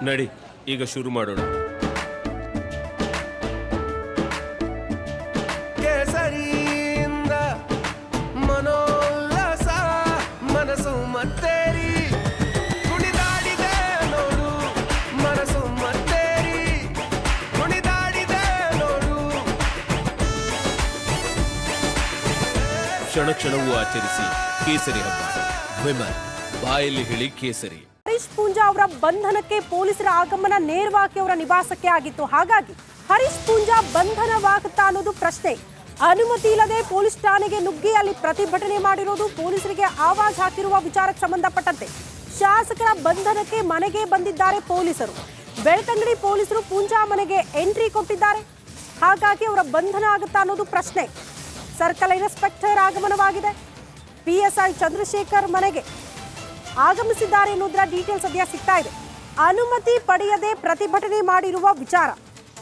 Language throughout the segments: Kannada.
ನಡಿ, ಈಗ ಶುರು ಮಾಡೋಣ. ಕೇಸರಿಯಿಂದ ಮನೋಲ್ಲಾಸ ಮನಸ್ಸು ಮತ್ತೇರಿ ಕುಣಿದಾಡಿದೆ ನೋಡು, ಮನಸ್ಸು ಮತ್ತೇರಿ ಕುಣಿದಾಡಿದೆ ನೋಡು. ಕ್ಷಣ ಕ್ಷಣವೂ ಆಚರಿಸಿ ಕೇಸರಿ ಹಬ್ಬ. ವಿಮಲ್, ಬಾಯಲ್ಲಿ ಹೇಳಿ ಕೇಸರಿ. ಹರೀಶ್ ಪೂಂಜಾ ಅವರ ಬಂಧನಕ್ಕೆ ಪೊಲೀಸರ ಆಗಮನ ನೇರವಾಗಿ ಅವರ ನಿವಾಸಕ್ಕೆ ಆಗಿತ್ತು. ಹಾಗಾಗಿ ಹರೀಶ್ ಪೂಂಜಾ ಬಂಧನವಾಗುತ್ತಾ ಅನ್ನೋದು ಪ್ರಶ್ನೆ. ಅನುಮತಿ ಇಲ್ಲದೆ ಪೊಲೀಸ್ ಠಾಣೆಗೆ ನುಗ್ಗಿ ಅಲ್ಲಿ ಪ್ರತಿಭಟನೆ ಮಾಡಿರೋದು, ಪೊಲೀಸರಿಗೆ ಆವಾಜ್ ಹಾಕಿರುವ ವಿಚಾರಕ್ಕೆ ಸಂಬಂಧಪಟ್ಟಂತೆ ಶಾಸಕರ ಬಂಧನಕ್ಕೆ ಮನೆಗೆ ಬಂದಿದ್ದಾರೆ ಪೊಲೀಸರು. ಬೆಳ್ತಂಗಡಿ ಪೊಲೀಸರು ಪೂಂಜಾ ಮನೆಗೆ ಎಂಟ್ರಿ ಕೊಟ್ಟಿದ್ದಾರೆ. ಹಾಗಾಗಿ ಅವರ ಬಂಧನ ಆಗುತ್ತಾ ಅನ್ನೋದು ಪ್ರಶ್ನೆ. ಸರ್ಕಲ್ ಇನ್ಸ್ಪೆಕ್ಟರ್ ಆಗಮನವಾಗಿದೆ. PSI ಚಂದ್ರಶೇಖರ್ ಮನೆಗೆ ಆಗಮಿಸಿದ್ದಾರೆ ಎನ್ನುವುದರ ಡೀಟೇಲ್ಸ್ ಸದ್ಯ ಸಿಗ್ತಾ ಇದೆ. ಅನುಮತಿ ಪಡೆಯದೆ ಪ್ರತಿಭಟನೆ ಮಾಡಿರುವ ವಿಚಾರ.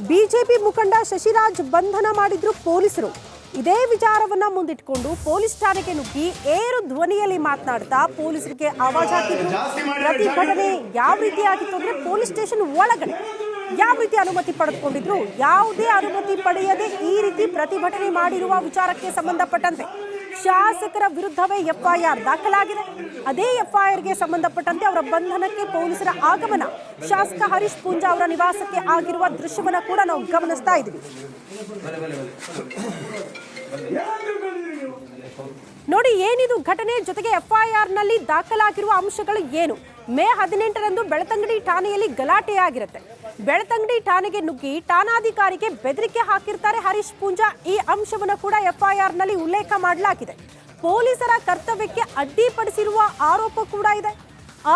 ಬಿಜೆಪಿ ಮುಖಂಡ ಶಶಿರಾಜ್ ಬಂಧನ ಮಾಡಿದ್ರು ಪೊಲೀಸರು. ಇದೇ ವಿಚಾರವನ್ನ ಮುಂದಿಟ್ಕೊಂಡು ಪೊಲೀಸ್ ಠಾಣೆಗೆ ನುಗ್ಗಿ ಏರು ಧ್ವನಿಯಲ್ಲಿ ಮಾತನಾಡ್ತಾ ಪೊಲೀಸರಿಗೆ ಆವಾಜ್ ಹಾಕಿದ್ರು. ಪ್ರತಿಭಟನೆ ಯಾವ ರೀತಿ ಆಗಿತ್ತು ಅಂದ್ರೆ ಪೊಲೀಸ್ ಸ್ಟೇಷನ್ ಒಳಗಡೆ ಯಾವ ರೀತಿ ಅನುಮತಿ ಪಡೆದುಕೊಂಡಿದ್ರು, ಯಾವುದೇ ಅನುಮತಿ ಪಡೆಯದೆ ಈ ರೀತಿ ಪ್ರತಿಭಟನೆ ಮಾಡಿರುವ ವಿಚಾರಕ್ಕೆ ಸಂಬಂಧಪಟ್ಟಂತೆ ಶಾಸಕರ ವಿರುದ್ಧವೇ FIR ದಾಖಲಾಗಿದೆ. ಅದೇ FIRಗೆ ಸಂಬಂಧಪಟ್ಟಂತೆ ಅವರ ಬಂಧನಕ್ಕೆ ಪೊಲೀಸರ ಆಗಮನ, ಶಾಸಕ ಹರೀಶ್ ಪೂಂಜಾ ಅವರ ನಿವಾಸಕ್ಕೆ ಆಗಿರುವ ದೃಶ್ಯವನ್ನ ಕೂಡ ನಾವು ಗಮನಿಸ್ತಾ ಇದ್ದೀವಿ. ನೋಡಿ ಏನಿದು ಘಟನೆ, ಜೊತೆಗೆ FIR ನಲ್ಲಿ ದಾಖಲಾಗಿರುವ ಅಂಶಗಳು ಏನು. ಮೇ 18ರಂದು ಬೆಳ್ತಂಗಡಿ ಠಾಣೆಯಲ್ಲಿ ಗಲಾಟೆಯಾಗಿರುತ್ತೆ. ಬೆಳ್ತಂಗಡಿ ಠಾಣೆಗೆ ನುಗ್ಗಿ ಠಾಣಾಧಿಕಾರಿಗೆ ಬೆದರಿಕೆ ಹಾಕಿರ್ತಾರೆ ಹರೀಶ್ ಪೂಂಜಾ. ಈ ಅಂಶವನ್ನು ಕೂಡ FIR ನಲ್ಲಿ ಉಲ್ಲೇಖ ಮಾಡಲಾಗಿದೆ. ಪೊಲೀಸರ ಕರ್ತವ್ಯಕ್ಕೆ ಅಡ್ಡಿಪಡಿಸಿರುವ ಆರೋಪ ಕೂಡ ಇದೆ.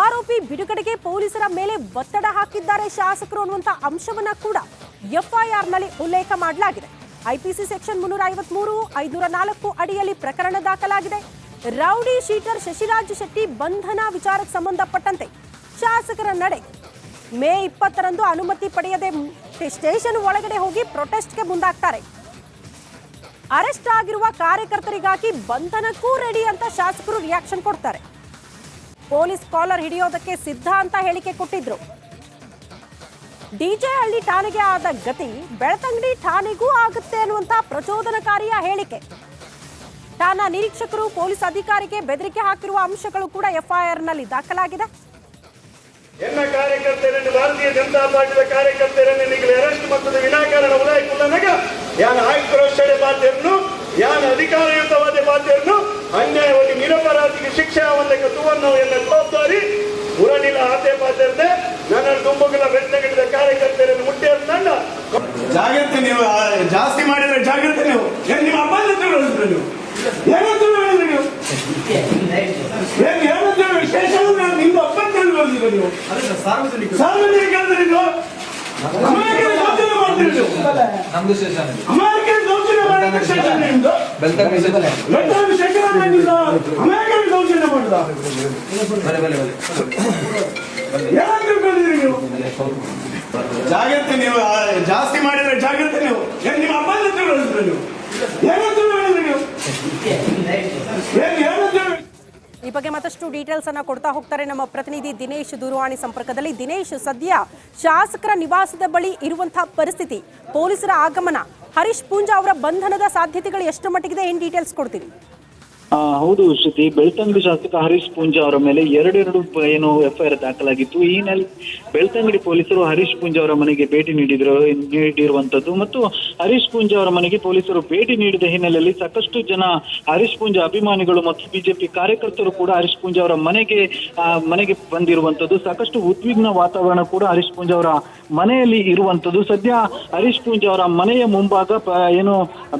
ಆರೋಪಿ ಬಿಡುಗಡೆಗೆ ಪೊಲೀಸರ ಮೇಲೆ ಒತ್ತಡ ಹಾಕಿದ್ದಾರೆ ಶಾಸಕರು ಅನ್ನುವಂಥ ಅಂಶವನ್ನ ಕೂಡ FIR ನಲ್ಲಿ ಉಲ್ಲೇಖ ಮಾಡಲಾಗಿದೆ. IPC ಸೆಕ್ಷನ್ 353, 504 ಅಡಿಯಲ್ಲಿ ಪ್ರಕರಣ ದಾಖಲಾಗಿದೆ. ರೌಡಿ ಶೀಟರ್ ಶಶಿರಾಜ್ ಶೆಟ್ಟಿ ಬಂಧನ ವಿಚಾರಕ್ಕೆ ಸಂಬಂಧಪಟ್ಟಂತೆ ಶಾಸಕರ ನಡೆ. ಮೇ 20ರಂದು ಅನುಮತಿ ಪಡೆಯದೆ ಸ್ಟೇಷನ್ ಒಳಗಡೆ ಹೋಗಿ ಪ್ರೊಟೆಸ್ಟ್ಗೆ ಮುಂದಾಗ್ತಾರೆ. ಅರೆಸ್ಟ್ ಆಗಿರುವ ಕಾರ್ಯಕರ್ತರಿಗಾಗಿ ಬಂಧನಕ್ಕೂ ರೆಡಿ ಅಂತ ಶಾಸಕರು ರಿಯಾಕ್ಷನ್ ಕೊಡ್ತಾರೆ. ಪೊಲೀಸ್ ಕಾಲರ್ ಹಿಡಿಯೋದಕ್ಕೆ ಸಿದ್ಧ ಅಂತ ಹೇಳಿಕೆ ಕೊಟ್ಟಿದ್ರು. DJ ಹಳ್ಳಿ ಠಾಣೆಗೆ ಆದ ಗತಿ ಬೆಳ್ತಂಗಡಿ ಠಾಣೆಗೂ ಆಗುತ್ತೆ ಅನ್ನುವಂತ ಪ್ರಚೋದನಕಾರಿಯ ಹೇಳಿಕೆ. ಠಾಣಾ ನಿರೀಕ್ಷಕರು ಪೊಲೀಸ್ ಅಧಿಕಾರಿಗೆ ಬೆದರಿಕೆ ಹಾಕಿರುವ ಅಂಶಗಳು ಕೂಡ FIR ನಲ್ಲಿ ದಾಖಲಾಗಿದೆ. ಎನ್ನ ಕಾರ್ಯಕರ್ತರನ್ನು ಭಾರತೀಯ ಜನತಾ ಪಾರ್ಟಿಯ ಕಾರ್ಯಕರ್ತರನ್ನು ನಿಗಲಿ ಅರೆಸ್ಟ್ ಮತ್ತು ವಿನಾಕಾರಣ ಉದಾಯಿಕೊಳ್ಳನಾಗ ಯಾನ ಆಯುಕ್ತರಷ್ಟೇ ಬಾಧ್ಯರನ್ನು ಯಾನ ಅಧಿಕಾರಯುತವಾದ ಬಾಧ್ಯರನ್ನು ಅನ್ಯಾಯವಾಗಿ ನಿರಪರಾಧಿಗೆ ಶಿಕ್ಷೆ ಆವಂದಕ್ಕೆ ತುವನ್ನು ಎನ್ನ ಜವಾಬ್ದಾರಿ ಉರನಿಲ್ಲ ಆತೆ ಬಾಧ್ಯರದೆ ನನ್ನ ತುಂಬುಗಳ ಬೆಳ್ತಂಗಡಿದ ಕಾರ್ಯಕರ್ತರನ್ನು ಮುಟ್ಟಿಯನ್ನ ಜಾಗ್ರತೆ. ನೀವು ಜಾಸ್ತಿ ಮಾಡಿದ್ರೆ ಜಾಗ್ರತೆ. ನೀವು ನಿಮ್ಮ ಅಬ್ಬಾದ ತಿಳಿಸಿದ್ರೆ ನೀವು ಏನಂತ ಹೇಳಿದ್ರೆ ನೀವು ನಿಮ್ದು ಅಪ್ಪನ ತಿಳಿಸಿದ್ರೆ ನೀವು ಸಾರ್ವಜನಿಕ ಅಂದ್ರೆ ನೀವು ಅಮಾಯಕರ ದೌರ್ಜನ್ಯ ಮಾಡ್ತೀರಿ. ನೀವು ಅಮಾಯಕರ ದೌರ್ಜನ್ಯ ಮಾಡಿದ ಸ್ಟೇಷನ್ ನಿಮ್ದು ಬೆಳ್ತಂಗಡಿ ಶೇಖರಣ್ಣ ನಿಮ್ದು ಅಮಾಯಕರ ದೌರ್ಜನ್ಯ ಮಾಡಿದ ಏನಂತ ತಿಳ್ಕೊಂಡಿದ್ರಿ ನೀವು? ಜಾಗ್ರತೆ. ನೀವು ಜಾಸ್ತಿ ಮಾಡಿದ್ರೆ ಜಾಗ್ರತೆ. ನೀವು ನಿಮ್ಮ ಅಪ್ಪನ ತಿಳಿಸಿದ್ರೆ ನೀವು ಏನಂತ ಹೇಳಿದ್ರೆ ನೀವು ಈ ಬಗ್ಗೆ ಮತ್ತಷ್ಟು ಡೀಟೇಲ್ಸ್ ಅನ್ನ ಕೊಡ್ತಾ ಹೋಗ್ತಾರೆ ನಮ್ಮ ಪ್ರತಿನಿಧಿ ದಿನೇಶ್ ದೂರವಾಣಿ ಸಂಪರ್ಕದಲ್ಲಿ. ದಿನೇಶ್, ಸದ್ಯ ಶಾಸಕರ ನಿವಾಸದ ಬಳಿ ಇರುವಂತಹ ಪರಿಸ್ಥಿತಿ, ಪೊಲೀಸರ ಆಗಮನ, ಹರೀಶ್ ಪೂಂಜಾ ಅವರ ಬಂಧನದ ಸಾಧ್ಯತೆಗಳು ಎಷ್ಟು ಮಟ್ಟಿಗಿದೆ, ಏನ್ ಡೀಟೇಲ್ಸ್ ಕೊಡ್ತೀವಿ? ಹೌದು ಶ್ರುತಿ, ಬೆಳ್ತಂಗಡಿ ಶಾಸಕ ಹರೀಶ್ ಪೂಂಜಾ ಅವರ ಮೇಲೆ ಎರಡು ಏನು FIR ದಾಖಲಾಗಿತ್ತು. ಈ ಹಿನ್ನೆಲೆ ಬೆಳ್ತಂಗಡಿ ಪೊಲೀಸರು ಹರೀಶ್ ಪೂಂಜಾ ಅವರ ಮನೆಗೆ ಭೇಟಿ ನೀಡಿರುವಂತದ್ದು ಮತ್ತು ಹರೀಶ್ ಪೂಂಜಾ ಅವರ ಮನೆಗೆ ಪೊಲೀಸರು ಭೇಟಿ ನೀಡಿದ ಹಿನ್ನೆಲೆಯಲ್ಲಿ ಸಾಕಷ್ಟು ಜನ ಹರೀಶ್ ಪೂಂಜಾ ಅಭಿಮಾನಿಗಳು ಮತ್ತು ಬಿಜೆಪಿ ಕಾರ್ಯಕರ್ತರು ಕೂಡ ಹರೀಶ್ ಪೂಂಜಾ ಅವರ ಮನೆಗೆ ಬಂದಿರುವಂತದ್ದು. ಸಾಕಷ್ಟು ಉದ್ವಿಗ್ನ ವಾತಾವರಣ ಕೂಡ ಹರೀಶ್ ಪೂಂಜಾ ಅವರ ಮನೆಯಲ್ಲಿ ಇರುವಂತದ್ದು. ಸದ್ಯ ಹರೀಶ್ ಪೂಂಜಾ ಅವರ ಮನೆಯ ಮುಂಭಾಗ ಏನು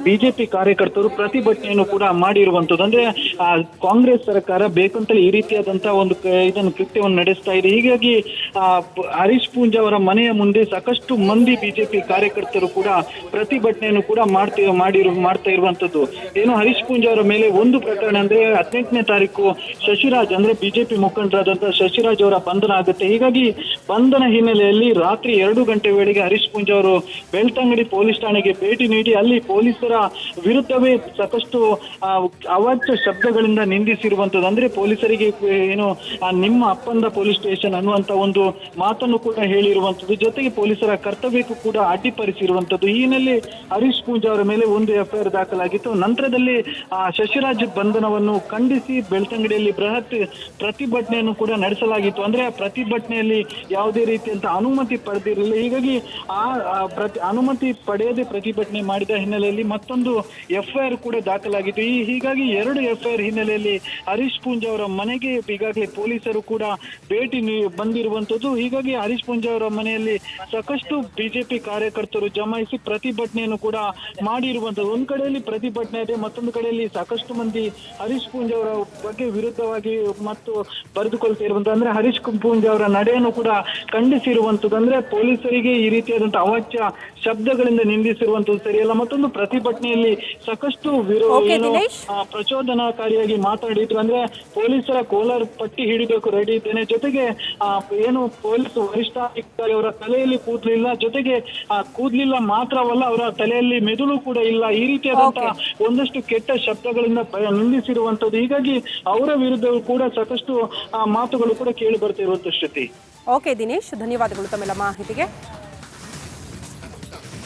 ಬಿಜೆಪಿ ಕಾರ್ಯಕರ್ತರು ಪ್ರತಿಭಟನೆಯನ್ನು ಕೂಡ ಮಾಡಿರುವಂತದ್ದು. ಅಂದ್ರೆ ಕಾಂಗ್ರೆಸ್ ಸರ್ಕಾರ ಬೇಕಂತಲೇ ಈ ರೀತಿಯಾದಂತಹ ಒಂದು ಇದನ್ನು ಕೃತ್ಯವನ್ನು ನಡೆಸ್ತಾ ಇದೆ. ಹೀಗಾಗಿ ಹರೀಶ್ ಪೂಂಜಾ ಅವರ ಮನೆಯ ಮುಂದೆ ಸಾಕಷ್ಟು ಮಂದಿ ಬಿಜೆಪಿ ಕಾರ್ಯಕರ್ತರು ಕೂಡ ಪ್ರತಿಭಟನೆಯನ್ನು ಕೂಡ ಮಾಡ್ತಾ ಇರುವಂತದ್ದು. ಏನು ಹರೀಶ್ ಪೂಂಜಾ ಅವರ ಮೇಲೆ ಒಂದು ಪ್ರಕರಣ ಅಂದ್ರೆ 18ನೇ ತಾರೀಕು ಶಶಿರಾಜ್ ಅಂದ್ರೆ ಬಿಜೆಪಿ ಮುಖಂಡರಾದಂತಹ ಶಶಿರಾಜ್ ಅವರ ಬಂಧನ ಆಗುತ್ತೆ. ಹೀಗಾಗಿ ಬಂಧನ ಹಿನ್ನೆಲೆಯಲ್ಲಿ ರಾತ್ರಿ 2 ಗಂಟೆ ವೇಳೆಗೆ ಹರೀಶ್ ಪೂಂಜಾ ಅವರು ಬೆಳ್ತಂಗಡಿ ಪೊಲೀಸ್ ಠಾಣೆಗೆ ಭೇಟಿ ನೀಡಿ ಅಲ್ಲಿ ಪೊಲೀಸರ ವಿರುದ್ಧವೇ ಸಾಕಷ್ಟು ಅವಾಚ್ಯ ಕೆಟ್ಟ ಶಬ್ದಗಳಿಂದ ನಿಂದಿಸಿರುವಂತದ್ದು. ಅಂದ್ರೆ ಪೊಲೀಸರಿಗೆ ಏನು ನಿಮ್ಮ ಅಪ್ಪಂದ ಪೊಲೀಸ್ ಸ್ಟೇಷನ್ ಅನ್ನುವಂತ ಒಂದು ಮಾತನ್ನು ಕೂಡ ಹೇಳಿರುವಂತದ್ದು, ಜೊತೆಗೆ ಪೊಲೀಸರ ಕರ್ತವ್ಯಕ್ಕೂ ಕೂಡ ಅಡ್ಡಿಪಡಿಸಿರುವಂತದ್ದು. ಈ ಹಿನ್ನೆಲೆ ಹರೀಶ್ ಪೂಂಜಾ ಅವರ ಮೇಲೆ ಒಂದು ಎಫ್ಐಆರ್ ದಾಖಲಾಗಿತ್ತು. ನಂತರದಲ್ಲಿ ಶಶಿರಾಜ್ ಬಂಧನವನ್ನು ಖಂಡಿಸಿ ಬೆಳ್ತಂಗಡಿಯಲ್ಲಿ ಬೃಹತ್ ಪ್ರತಿಭಟನೆಯನ್ನು ಕೂಡ ನಡೆಸಲಾಗಿತ್ತು. ಅಂದ್ರೆ ಆ ಪ್ರತಿಭಟನೆಯಲ್ಲಿ ಯಾವುದೇ ರೀತಿಯಂತ ಅನುಮತಿ ಪಡೆದಿರಲಿಲ್ಲ. ಹೀಗಾಗಿ ಅನುಮತಿ ಪಡೆಯದೆ ಪ್ರತಿಭಟನೆ ಮಾಡಿದ ಹಿನ್ನೆಲೆಯಲ್ಲಿ ಮತ್ತೊಂದು ಎಫ್ಐಆರ್ ಕೂಡ ದಾಖಲಾಗಿತ್ತು. ಹೀಗಾಗಿ 2 ಎಫ್ಐಆರ್ ಹಿನ್ನೆಲೆಯಲ್ಲಿ ಹರೀಶ್ ಪೂಂಜಾ ಅವರ ಮನೆಗೆ ಈಗಾಗಲೇ ಪೊಲೀಸರು ಕೂಡ ಭೇಟಿ ಬಂದಿರುವಂತದ್ದು. ಹೀಗಾಗಿ ಹರೀಶ್ ಪೂಂಜಾ ಅವರ ಮನೆಯಲ್ಲಿ ಸಾಕಷ್ಟು ಬಿಜೆಪಿ ಕಾರ್ಯಕರ್ತರು ಜಮಾಯಿಸಿ ಪ್ರತಿಭಟನೆಯನ್ನು ಕೂಡ ಮಾಡಿರುವಂತದ್ದು. ಒಂದ್ ಕಡೆಯಲ್ಲಿ ಪ್ರತಿಭಟನೆ ಇದೆ, ಮತ್ತೊಂದು ಕಡೆಯಲ್ಲಿ ಸಾಕಷ್ಟು ಮಂದಿ ಹರೀಶ್ ಪೂಂಜಾ ಅವರ ಬಗ್ಗೆ ವಿರುದ್ಧವಾಗಿ ಮತ್ತು ಬರೆದುಕೊಳ್ತಾ ಇರುವಂತ, ಅಂದ್ರೆ ಹರೀಶ್ ಪೂಂಜಾ ಅವರ ನಡೆಯನ್ನು ಕೂಡ ಖಂಡಿಸಿರುವಂತದ್ದು. ಅಂದ್ರೆ ಪೊಲೀಸರಿಗೆ ಈ ರೀತಿಯಾದಂತಹ ಅವಾಚ್ಯ ಶಬ್ದಗಳಿಂದ ನಿಂದಿಸಿರುವಂತದ್ದು ಸರಿಯಲ್ಲ. ಮತ್ತೊಂದು ಪ್ರತಿಭಟನೆಯಲ್ಲಿ ಸಾಕಷ್ಟು ಪ್ರಚೋದನಾಕಾರಿಯಾಗಿ ಮಾತಾಡಿದ್ರು. ಅಂದ್ರೆ ಪೊಲೀಸರ ಕೋಲಾರ ಪಟ್ಟಿ ಹಿಡಿಬೇಕು, ರೆಡಿ ಇದ್ದೇನೆ, ಜೊತೆಗೆ ಏನು ಪೊಲೀಸ್ ವರಿಷ್ಠಾಧಿಕಾರಿ ಅವರ ತಲೆಯಲ್ಲಿ ಕೂದಲಿಲ್ಲ, ಜೊತೆಗೆ ಕೂದಲಿಲ್ಲ ಮಾತ್ರವಲ್ಲ ಅವರ ತಲೆಯಲ್ಲಿ ಮೆದುಳು ಕೂಡ ಇಲ್ಲ, ಈ ರೀತಿಯಾದಂತಹ ಒಂದಷ್ಟು ಕೆಟ್ಟ ಶಬ್ದಗಳಿಂದ ನಿಂದಿಸಿರುವಂತದ್ದು. ಹೀಗಾಗಿ ಅವರ ವಿರುದ್ಧ ಕೂಡ ಸಾಕಷ್ಟು ಮಾತುಗಳು ಕೂಡ ಕೇಳಿ ಬರ್ತಿರುವಂತ ಶ್ರುತಿ. ಓಕೆ ದಿನೇಶ್, ಧನ್ಯವಾದಗಳು ತಮ್ಮೆಲ್ಲ ಮಾಹಿತಿಗೆ.